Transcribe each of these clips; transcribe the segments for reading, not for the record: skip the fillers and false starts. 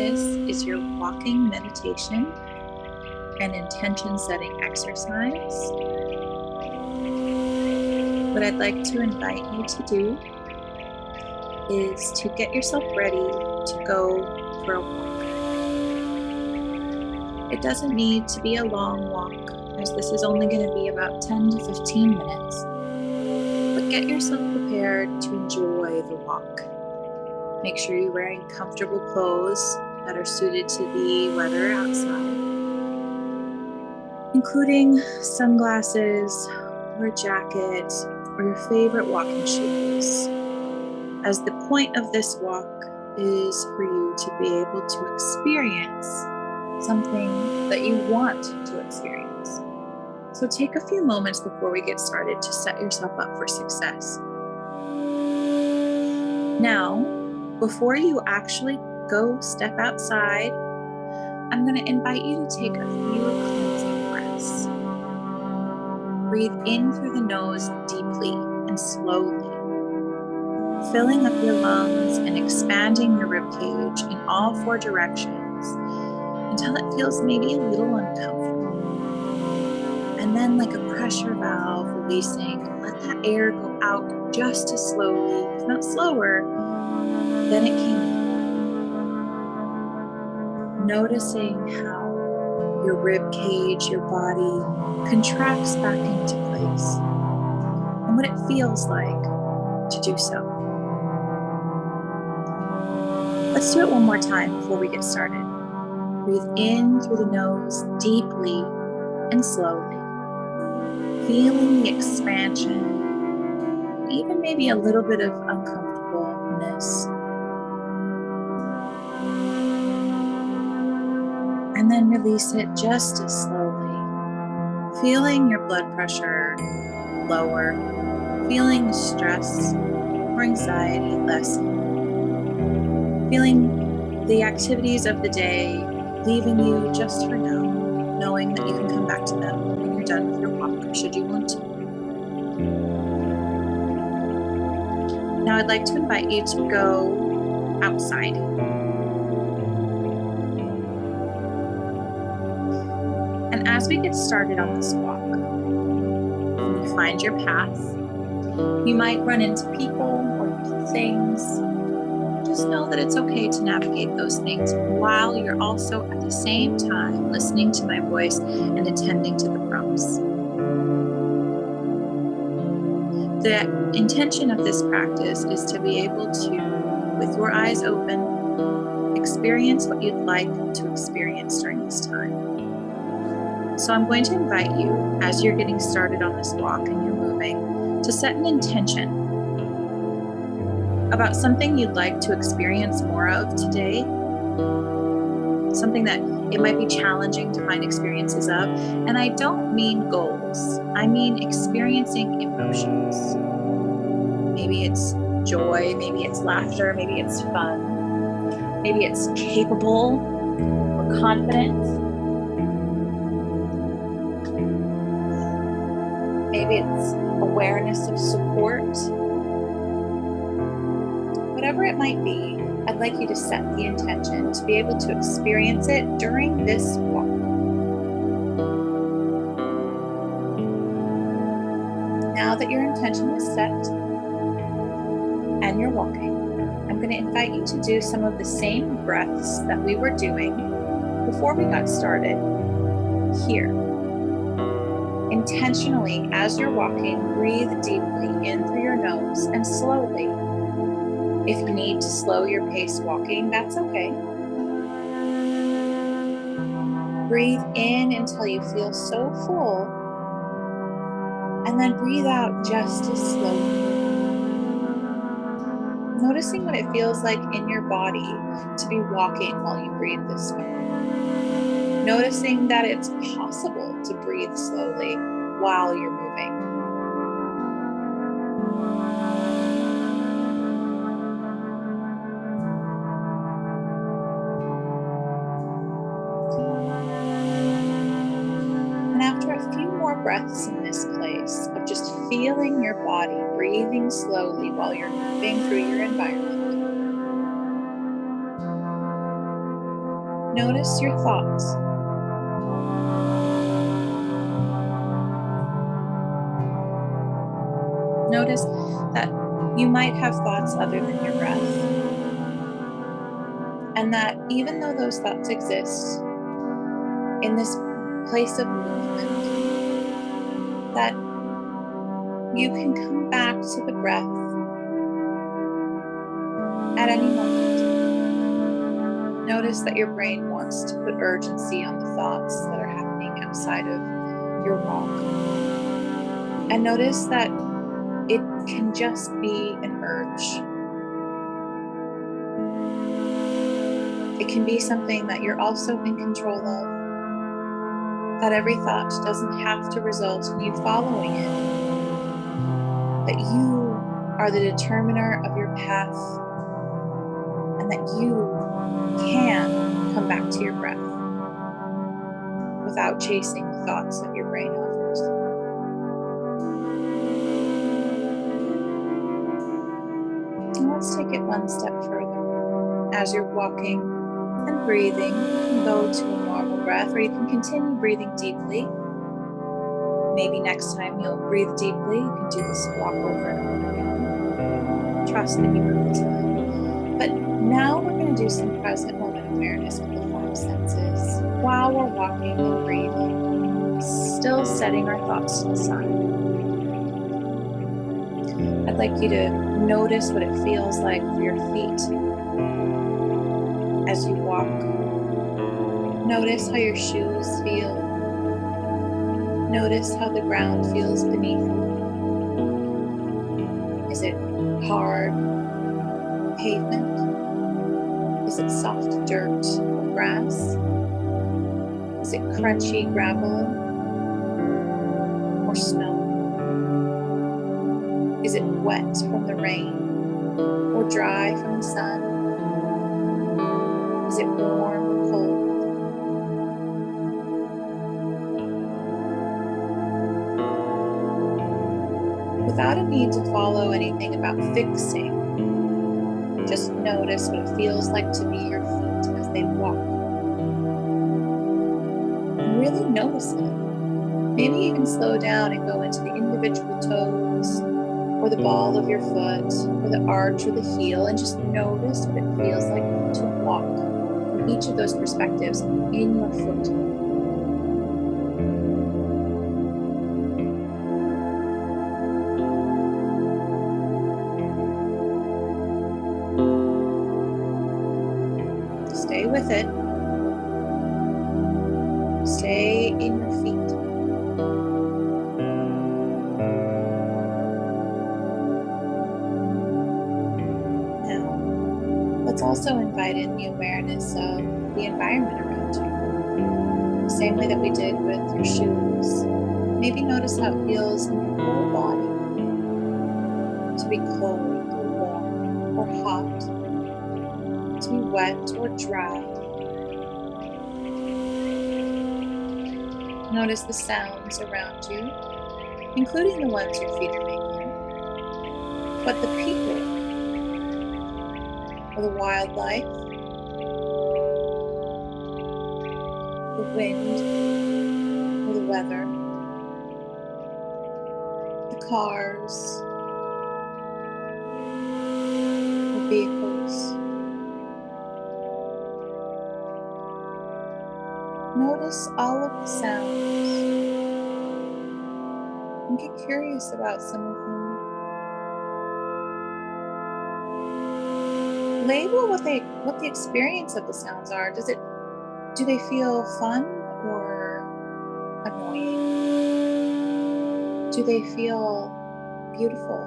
practice is your walking meditation and intention setting exercise. What I'd like to invite you to do is to get yourself ready to go for a walk. It doesn't need to be a long walk, as this is only going to be about 10 to 15 minutes. But get yourself prepared to enjoy the walk. Make sure you're wearing comfortable clothes that are suited to the weather outside, including sunglasses or a jacket or your favorite walking shoes, as the point of this walk is for you to be able to experience something that you want to experience. So take a few moments before we get started to set yourself up for success. Now, before you actually go step outside, I'm going to invite you to take a few cleansing breaths. Breathe in through the nose deeply and slowly, filling up your lungs and expanding your ribcage in all four directions until it feels maybe a little uncomfortable. And then, like a pressure valve releasing, let that air go out just as slowly, if not slower, than it came in. Noticing how your rib cage, your body contracts back into place, and what it feels like to do so. Let's do it one more time before we get started. Breathe in through the nose deeply and slowly, feeling the expansion, even maybe a little bit of uncomfortableness. And then release it just as slowly, feeling your blood pressure lower, feeling the stress or anxiety lessen, feeling the activities of the day leaving you just for now, knowing that you can come back to them when you're done with your walk, should you want to. Now I'd like to invite you to go outside. And as we get started on this walk, when you find your path, you might run into people or into things. Just know that it's okay to navigate those things while you're also at the same time listening to my voice and attending to the prompts. The intention of this practice is to be able to, with your eyes open, experience what you'd like to experience during this time. So I'm going to invite you, as you're getting started on this walk and you're moving, to set an intention about something you'd like to experience more of today, something that it might be challenging to find experiences of. And I don't mean goals, I mean experiencing emotions. Maybe it's joy, maybe it's laughter, maybe it's fun, maybe it's capable or confident. Maybe it's awareness of support. Whatever it might be, I'd like you to set the intention to be able to experience it during this walk. Now that your intention is set and you're walking, I'm going to invite you to do some of the same breaths that we were doing before we got started here. Intentionally, as you're walking, breathe deeply in through your nose and slowly. If you need to slow your pace walking, that's okay. Breathe in until you feel so full, and then breathe out just as slowly. Noticing what it feels like in your body to be walking while you breathe this way. Noticing that it's possible to breathe slowly while you're moving. And after a few more breaths in this place of just feeling your body breathing slowly while you're moving through your environment, Notice your thoughts. Notice that you might have thoughts other than your breath, and that even though those thoughts exist in this place of movement, that you can come back to the breath at any moment. Notice that your brain wants to put urgency on the thoughts that are happening outside of your walk. And notice that it can just be an urge. It can be something that you're also in control of. That every thought doesn't have to result in you following it. That you are the determiner of your path, and that you can come back to your breath without chasing the thoughts that your brain offers. And let's take it one step further. As you're walking and breathing, you can go to a normal breath, or you can continue breathing deeply. Maybe next time you'll breathe deeply. You can do this walk over and over again. Trust that you have the time. But now we're going to do some present moment awareness with the 5 senses while we're walking and breathing, still setting our thoughts to the side. I'd like you to notice what it feels like for your feet as you walk. Notice how your shoes feel. Notice how the ground feels beneath you. Is it hard pavement? Is it soft dirt or grass? Is it crunchy gravel or snow? Is it wet from the rain or dry from the sun? Is it warm or cold? Without a need to follow anything about fixing, just notice what it feels like to be your feet as they walk. And really notice it. Maybe even slow down and go into the individual toes, or the ball of your foot, or the arch or the heel, and just notice what it feels like to walk from each of those perspectives in your foot. Stay with it. Stay in your feet. Now, let's also invite in the awareness of the environment around you. The same way that we did with your shoes. Maybe notice how it feels in your whole body to be cold or warm or hot, to be wet or dry. Notice the sounds around you, including the ones your feet are making. But the people, or the wildlife, the wind, or the weather, the cars, the vehicles. Notice all of the sounds and get curious about some of them. Label what the experience of the sounds are. Do they feel fun or annoying? Do they feel beautiful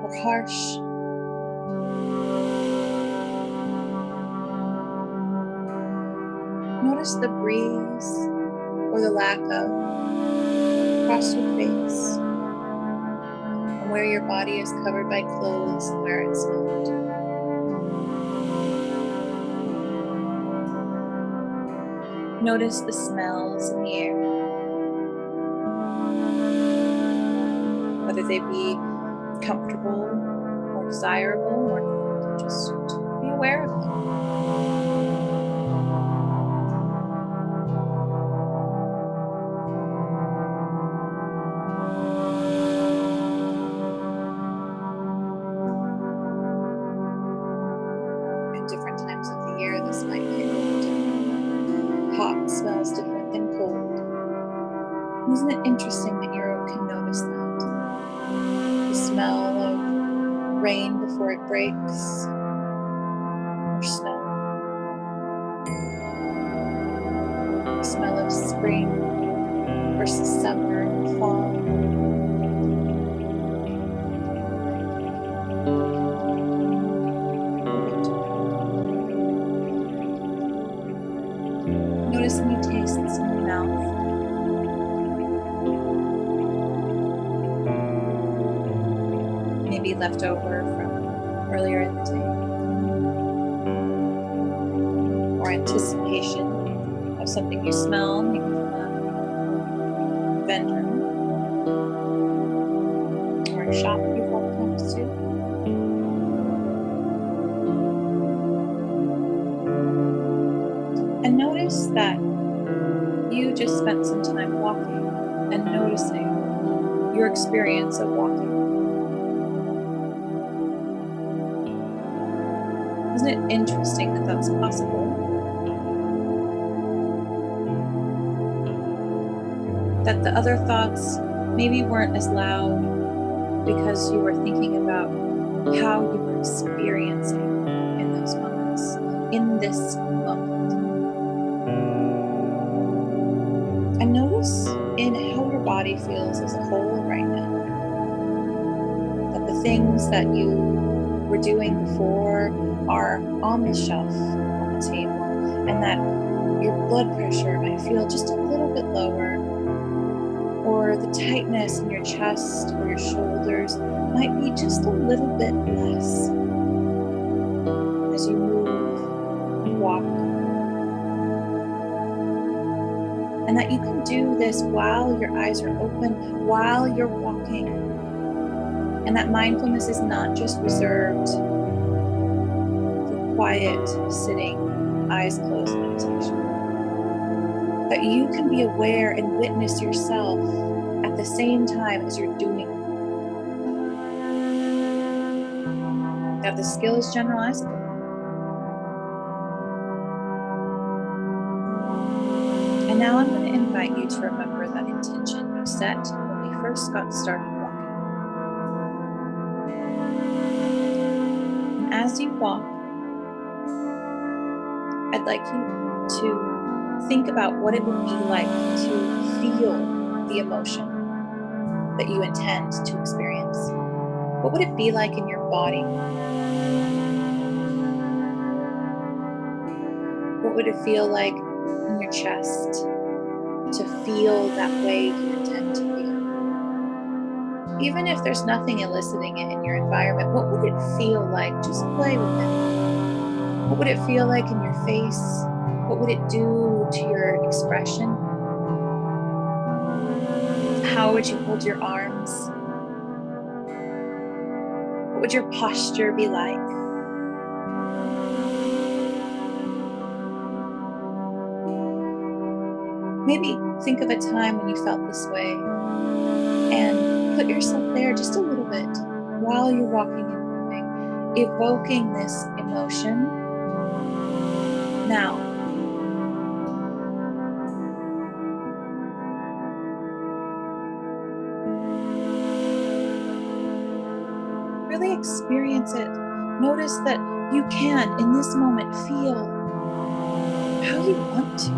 or harsh? Notice the breeze or the lack of across your face, and where your body is covered by clothes and where it's not. Notice the smells in the air, whether they be comfortable or desirable or not. Just be aware of them. hot smells different than cold. Isn't it interesting that you can notice that? The smell of rain before it breaks, or snow. The smell of spring versus summer and fall. Notice any tastes in your mouth. Maybe left over from earlier in the day. Or anticipation of something you smell, maybe from a vendor or a shop you've walked next to. And notice that you just spent some time walking and noticing your experience of walking. Isn't it interesting that that's possible? That the other thoughts maybe weren't as loud because you were thinking about how you were experiencing in those moments, in this moment. And notice in how your body feels as a whole right now. That the things that you were doing before are on the shelf on the table, and that your blood pressure might feel just a little bit lower, or the tightness in your chest or your shoulders might be just a little bit less as you move and walk. And that you can do this while your eyes are open, while you're walking. And that mindfulness is not just reserved for quiet, sitting, eyes closed meditation. That you can be aware and witness yourself at the same time as you're doing it. That the skill is generalizable. And now I'm going to invite you to remember that intention you set when we first got started walking. And as you walk, I'd like you to think about what it would be like to feel the emotion that you intend to experience. What would it be like in your body? What would it feel like in your chest to feel that way you intend to feel? Even if there's nothing eliciting it in your environment, what would it feel like? Just play with it. What would it feel like in your face? What would it do to your expression? How would you hold your arms? What would your posture be like? Maybe think of a time when you felt this way and put yourself there just a little bit while you're walking and moving, evoking this emotion now. Really experience it. Notice that you can, in this moment, feel how you want to.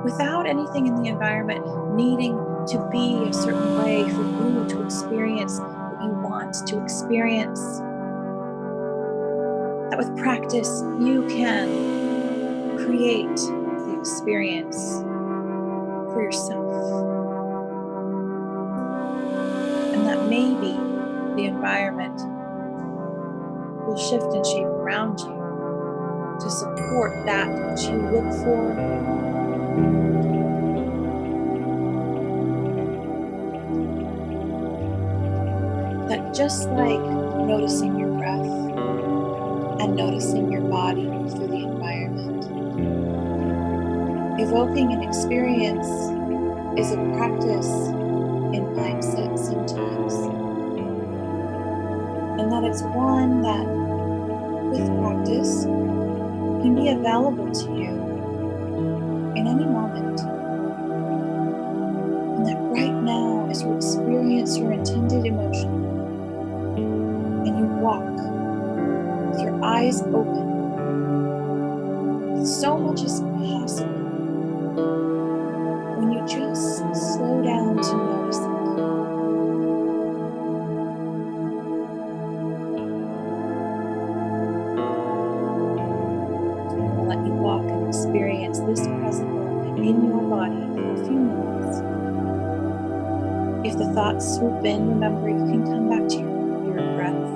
Without anything in the environment needing to be a certain way for you to experience what you want to experience. That with practice, you can create the experience for yourself. And that maybe the environment will shift and shape around you to support that which you look for. That just like noticing your breath and noticing your body through the environment, evoking an experience is a practice in mindset sometimes. And that it's one that, with practice, can be available to you in any moment. And that right now, as you experience your intended emotion and you walk with your eyes open, so much is possible when you just slow down to notice it. Let you walk and experience this present moment in your body for a few minutes. If the thoughts swoop in, remember you can come back to your breath.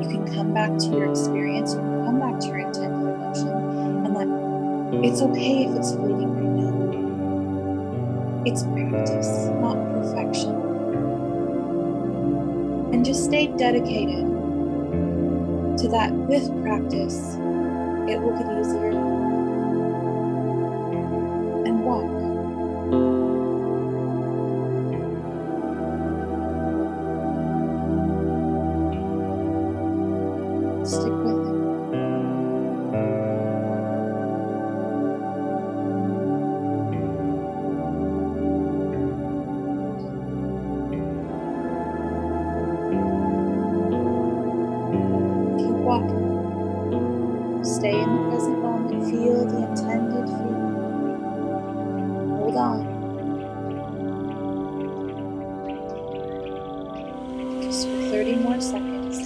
You can come back to your experience. You can come back to your intended emotion. And that it's okay if it's fleeting right now. It's practice, not perfection. And just stay dedicated to that. With practice, it will get easier. And walk. Stick with it. Keep walking. Stay in the present moment. Feel the intended feeling. Hold on. Just for 30 more seconds.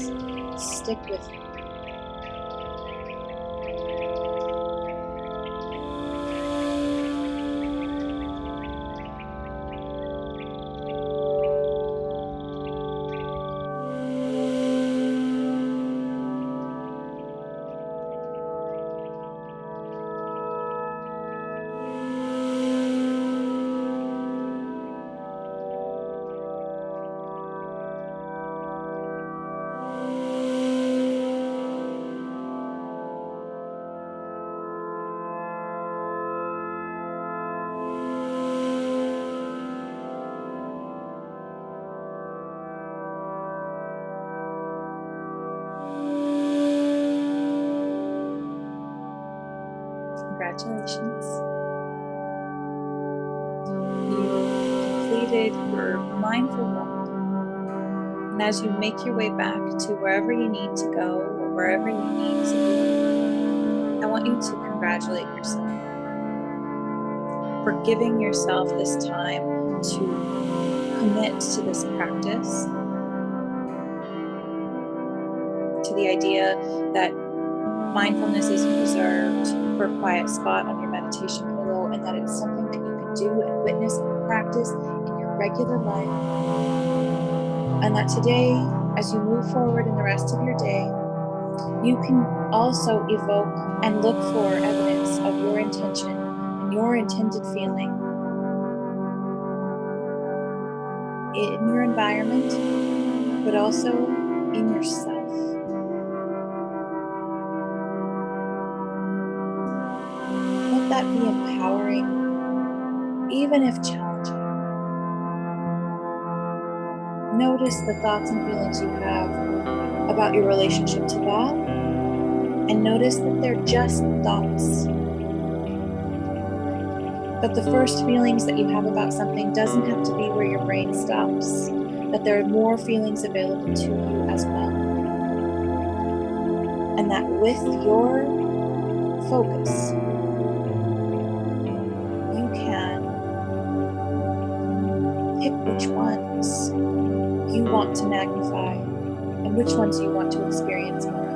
Stick with it. Congratulations. You completed your mindful walk. And as you make your way back to wherever you need to go or wherever you need to be, I want you to congratulate yourself for giving yourself this time to commit to this practice, to the idea that mindfulness isn't reserved for a quiet spot on your meditation pillow, and that it's something that you can do and witness and practice in your regular life. And that today, as you move forward in the rest of your day, you can also evoke and look for evidence of your intention and your intended feeling in your environment, but also in yourself. Let that be empowering, even if challenging. Notice the thoughts and feelings you have about your relationship to that, and notice that they're just thoughts. That the first feelings that you have about something doesn't have to be where your brain stops, that there are more feelings available to you as well. And that with your focus, you can pick which ones you want to magnify and which ones you want to experience more of.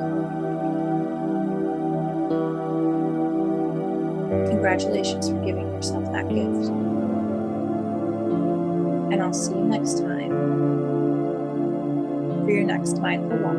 Congratulations for giving yourself that gift. And I'll see you next time for your next mindful walk.